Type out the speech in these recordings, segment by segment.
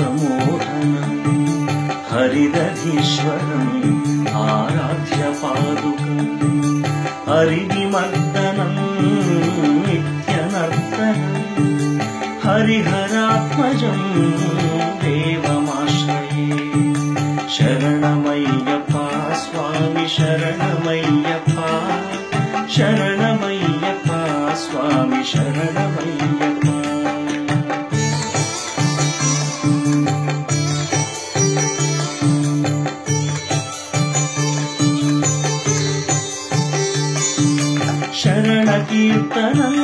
మంత్రమోహనం హరిదధీశ్వరం ఆరాధ్య పాదుకం హరివిమర్దనం నిత్యనర్తనం హరిహరాత్మజం దేవమాశ్రయే శరణమయ్యప్ప స్వామి శరణమయ్యప్ప శరణమయ్యప్ప స్వామి శరణమయ్యప్ప శరణకీర్తనం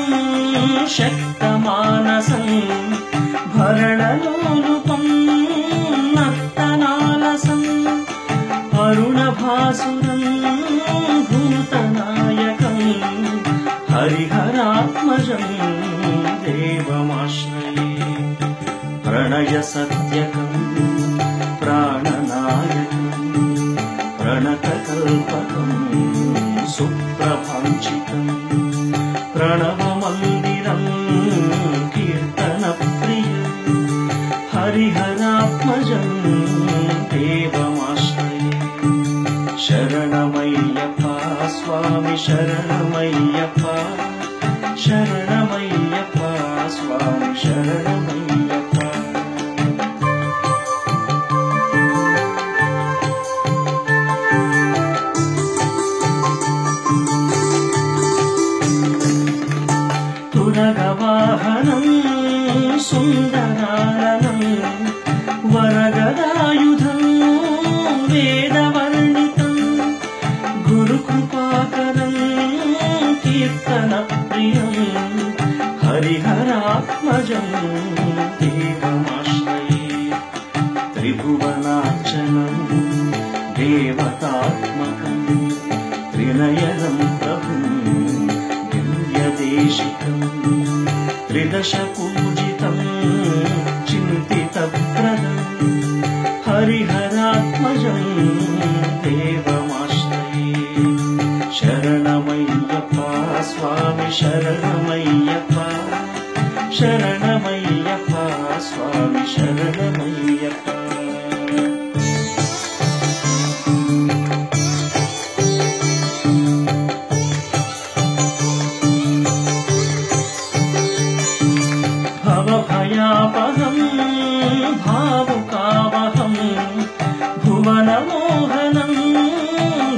శక్తమానసం భరణలోలుపం నర్తనాలసం అరుణభాసురం భూతనాయకం హరిహరాత్మజం దేవమాశ్రయే ప్రణయ సత్యకం ప్రాణనాయకం ప్రణతకల్పకం సుప్రభాంచితం ప్రణవమందిరం కీర్తనప్రియం హరిహరాత్మజం దేవమాశ్రయే శరణమయ్యప్ప స్వామి శరణమయ్యప్ప శరణమయ్యప్ప స్వామి శరణమయ్యప్ప తురగవాహనం సుందరాలనం వరగదాయుధం వేదవర్ణితం గురుకృపాకరం కీర్తనప్రియం హరిహరాత్మజం దేవమాశ్రయే త్రిభువనార్చనం దేవతాత్మకం త్రినయనం ప్రభుం దివ్యదేశికం త్రిదశ పూజితం చింతితప్రదం హరిహరాత్మజం దేవమాశ్రయే శరణమయ్యప్ప స్వామి శరణమయ్యప్ప శరణమయ్యప్ప స్వామి శరణమయ్యప్ప భవభయాపహం భావుకావహం భువనమోహనం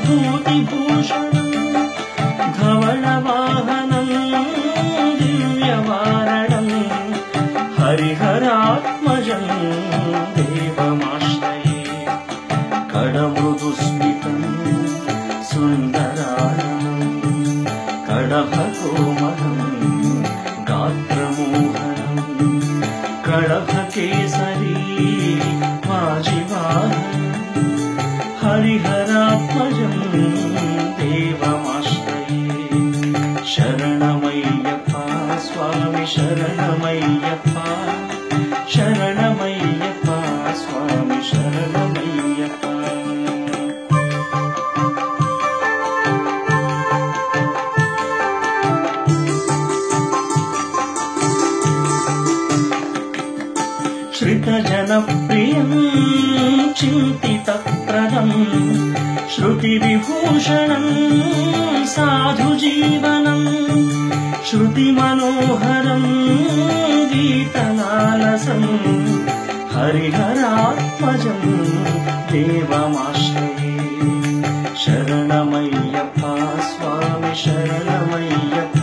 భూతిభూషణం ధవళవాహనం దివ్యవారణం హరిహరాత్మజం దేవమాశ్రయే కడమృదుస్మితం సుందరాననం కడభకోమలం గాత్రమోహనం కడభకేసరీ వాజివాహనం హరిహరాత్మజం దేవమాశ్రయే శరణమయ్యప్ప స్వామి శరణమయ్యప్ప శరణమయ్యప్ప స్వామి శరణమయ్యప్ప శ్రితజనప్రియం చింతితప్రదం శృతివిభూషణం సాధుజీవనం శృతిమనోహరం గీతలాలసం హరిహరాత్మజం దేవమాశ్రయే శరణమయ్యప్ప స్వామి శరణమయ్యప్ప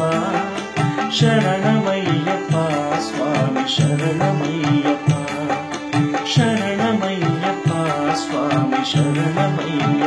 శరణమయ్యప్ప స్వామి శరణమయ్యప్ప శరణమయ్యప్ప స్వామి శరణమయ్యప్ప